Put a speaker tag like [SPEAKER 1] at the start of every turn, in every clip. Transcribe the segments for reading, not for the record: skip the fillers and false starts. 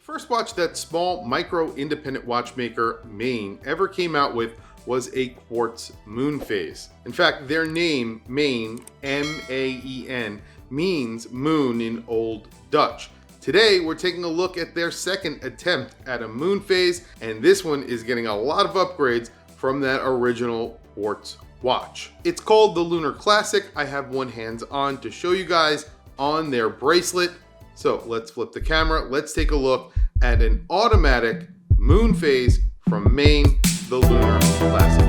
[SPEAKER 1] First watch that small micro independent watchmaker Maine ever came out with was a quartz moon phase. In fact, their name, Maine, M-A-E-N, means moon in Old Dutch. Today, we're taking a look at their second attempt at a moon phase, and this one is getting a lot of upgrades from that original quartz watch. It's called the Lunar Classic. I have one hands-on to show you guys on their bracelet. So let's flip the camera. Let's take a look at an automatic moon phase from Maine, the Lunar Classic.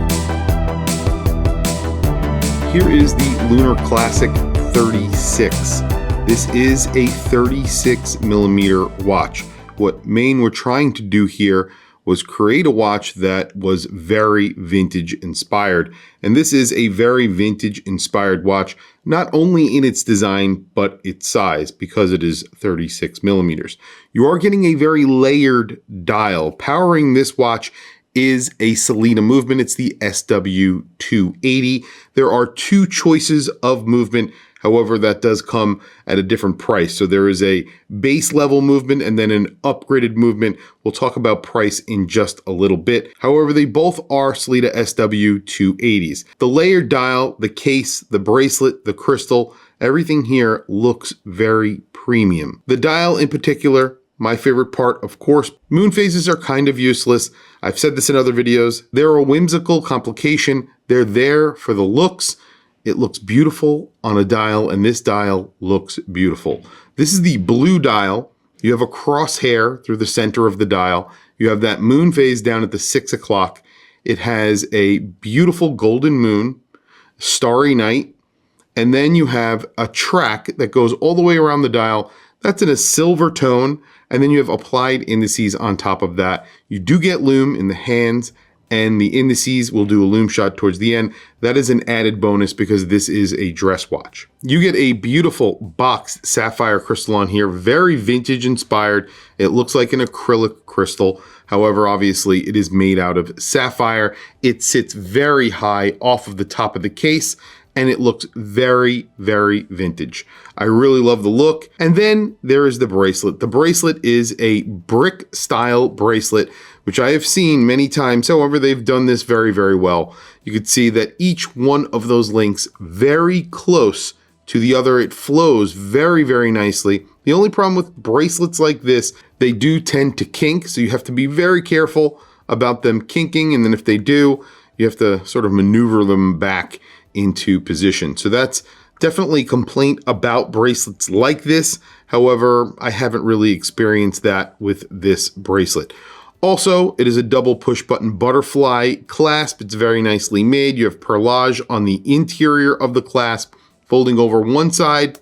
[SPEAKER 1] Here is the Lunar Classic 36. This is a 36 millimeter watch. What Maine were trying to do here was create a watch that was very vintage inspired. And this is a very vintage inspired watch, not only in its design, but its size, because it is 36 millimeters. You are getting a very layered dial. Powering this watch is a Selena movement. It's the SW280. There are two choices of movement. However, that does come at a different price. So there is a base level movement and then an upgraded movement. We'll talk about price in just a little bit. However, they both are Selena SW280s. The layered dial, the case, the bracelet, the crystal, everything here looks very premium. The dial in particular, my favorite part, of course. Moon phases are kind of useless. I've said this in other videos. They're a whimsical complication. They're there for the looks. It looks beautiful on a dial, and this dial looks beautiful. This is the blue dial. You have a crosshair through the center of the dial. You have that moon phase down at the 6 o'clock. It has a beautiful golden moon, starry night, and then you have a track that goes all the way around the dial. That's in a silver tone, and then you have applied indices on top of that. You do get lume in the hands, and the indices will do a lume shot towards the end. That is an added bonus because this is a dress watch. You get a beautiful boxed sapphire crystal on here, very vintage inspired. It looks like an acrylic crystal. However, obviously it is made out of sapphire. It sits very high off of the top of the case, and it looks very, very vintage. I really love the look. And then there is the bracelet. The bracelet is a brick style bracelet, which I have seen many times. However, they've done this very, very well. You could see that each one of those links very close to the other. It flows very, very nicely. The only problem with bracelets like this, they do tend to kink. So you have to be very careful about them kinking. And then if they do, you have to sort of maneuver them back into position. So that's definitely a complaint about bracelets like this. However, I haven't really experienced that with this bracelet. Also, it is a double push button butterfly clasp. It's very nicely made. You have perlage on the interior of the clasp, folding over one side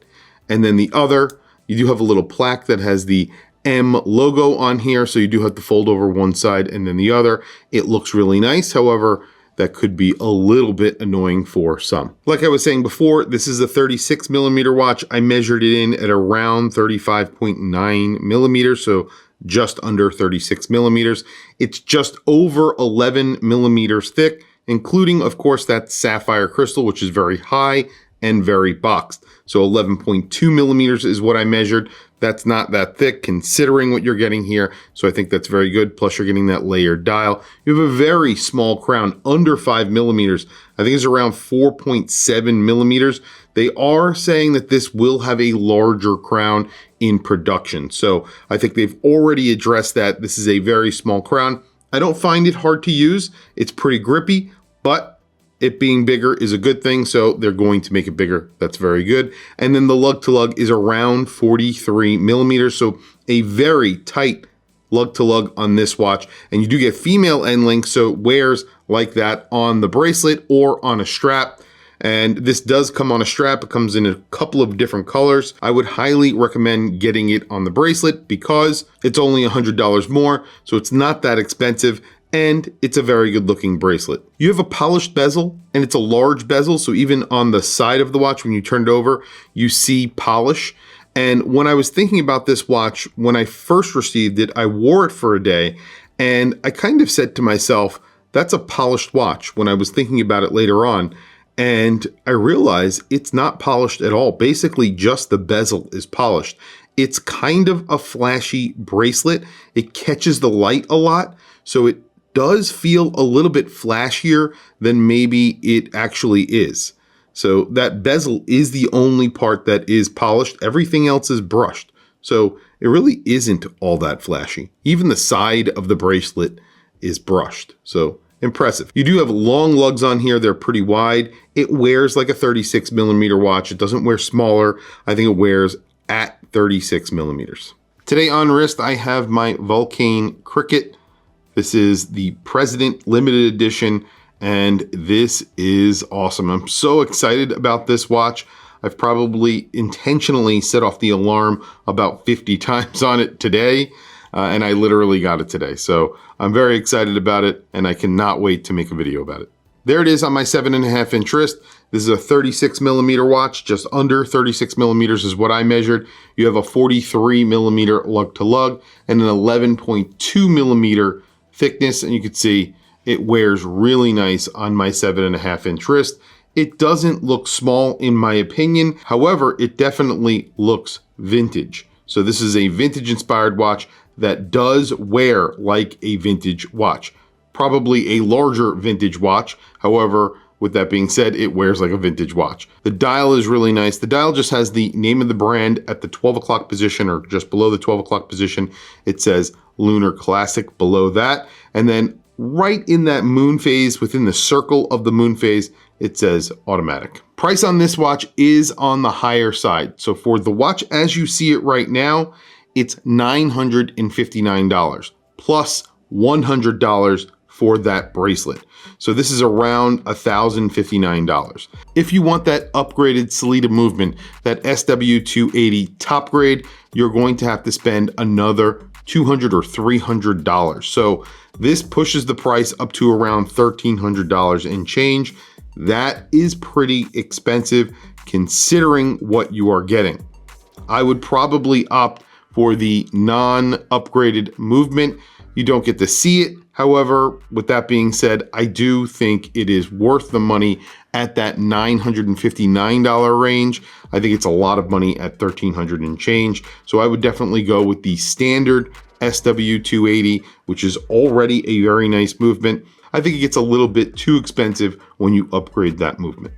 [SPEAKER 1] and then the other. You do have a little plaque that has the M logo on here, so you do have to fold over one side and then the other. It looks really nice. However, that could be a little bit annoying for some. Like I was saying before, this is a 36 millimeter watch. I measured it in at around 35.9 millimeters, so just under 36 millimeters. It's just over 11 millimeters thick, including, of course, that sapphire crystal, which is very high and very boxed. So 11.2 millimeters is what I measured. That's not that thick considering what you're getting here. So I think that's very good. Plus you're getting that layered dial. You have a very small crown, under 5 millimeters. I think it's around 4.7 millimeters. They are saying that this will have a larger crown in production. So I think they've already addressed that. This is a very small crown. I don't find it hard to use. It's pretty grippy, but it being bigger is a good thing, so they're going to make it bigger. That's very good. And then the lug to lug is around 43 millimeters, so a very tight lug to lug on this watch. And you do get female end links, so it wears like that on the bracelet or on a strap. And this does come on a strap. It comes in a couple of different colors. I would highly recommend getting it on the bracelet because it's only $100 more, so it's not that expensive. And it's a very good looking bracelet. You have a polished bezel, and it's a large bezel. So even on the side of the watch, when you turn it over, you see polish. And when I was thinking about this watch, when I first received it, I wore it for a day, and I kind of said to myself, that's a polished watch when I was thinking about it later on. And I realized it's not polished at all. Basically, just the bezel is polished. It's kind of a flashy bracelet. It catches the light a lot, so it does feel a little bit flashier than maybe it actually is. So that bezel is the only part that is polished. Everything else is brushed. So it really isn't all that flashy. Even the side of the bracelet is brushed. So impressive. You do have long lugs on here. They're pretty wide. It wears like a 36 millimeter watch. It doesn't wear smaller. I think it wears at 36 millimeters. Today on wrist, I have my Vulcane Cricket. This is the President Limited Edition, and this is awesome. I'm so excited about this watch. I've probably intentionally set off the alarm about 50 times on it today, and I literally got it today. So I'm very excited about it, and I cannot wait to make a video about it. There it is on my 7.5 inch wrist. This is a 36 millimeter watch, just under 36 millimeters is what I measured. You have a 43 millimeter lug to lug and an 11.2 millimeter thickness, and you can see it wears really nice on my 7.5 inch wrist. It doesn't look small in my opinion. However, it definitely looks vintage. So this is a vintage inspired watch that does wear like a vintage watch. Probably a larger vintage watch. However, with that being said, it wears like a vintage watch. The dial is really nice. The dial just has the name of the brand at the 12 o'clock position, or just below the 12 o'clock position. It says Lunar Classic below that. And then right in that moon phase, within the circle of the moon phase, it says automatic. Price on this watch is on the higher side. So for the watch as you see it right now, it's $959 plus $100 for that bracelet. So this is around $1,059. If you want that upgraded Sellita movement, that SW280 top grade, you're going to have to spend another $200 or $300. So this pushes the price up to around $1,300 and change. That is pretty expensive considering what you are getting. I would probably opt for the non-upgraded movement. You don't get to see it. However, with that being said, I do think it is worth the money at that $959 range. I think it's a lot of money at $1,300 and change. So I would definitely go with the standard SW280, which is already a very nice movement. I think it gets a little bit too expensive when you upgrade that movement.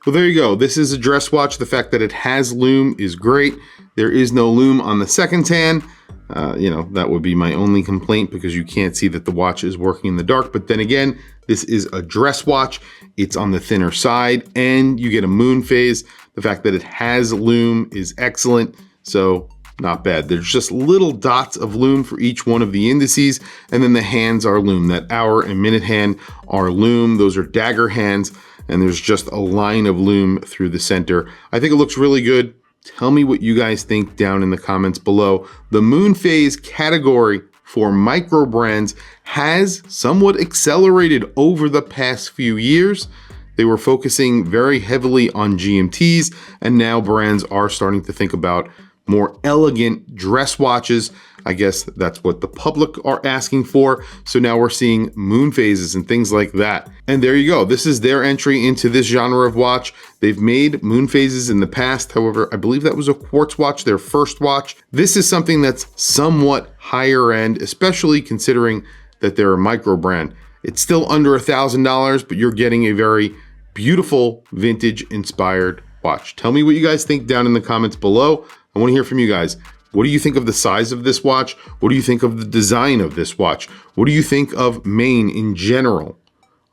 [SPEAKER 1] Well, there you go. This is a dress watch. The fact that it has Lume is great. There is no Lume on the second tan. That would be my only complaint because you can't see that the watch is working in the dark. But then again, this is a dress watch. It's on the thinner side and you get a moon phase. The fact that it has Lume is excellent. So not bad. There's just little dots of Lume for each one of the indices. And then the hands are Lume. That hour and minute hand are Lume. Those are dagger hands. And there's just a line of Lume through the center. I think it looks really good. Tell me what you guys think down in the comments below. The moon phase category for micro brands has somewhat accelerated over the past few years. They were focusing very heavily on GMTs, and now brands are starting to think about more elegant dress watches. I guess that's what the public are asking for. So now we're seeing moon phases and things like that. And there you go. This is their entry into this genre of watch. They've made moon phases in the past. However, I believe that was a quartz watch, their first watch. This is something that's somewhat higher end, especially considering that they're a micro brand. It's still under $1,000, but you're getting a very beautiful vintage inspired watch. Tell me what you guys think down in the comments below. I want to hear from you guys. What do you think of the size of this watch? What do you think of the design of this watch? What do you think of Maine in general?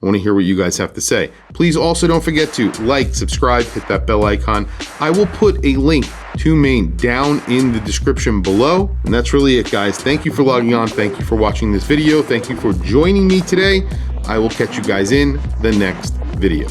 [SPEAKER 1] I want to hear what you guys have to say. Please also don't forget to like, subscribe, hit that bell icon. I will put a link to Maine down in the description below. And that's really it, guys. Thank you for logging on. Thank you for watching this video. Thank you for joining me today. I will catch you guys in the next video.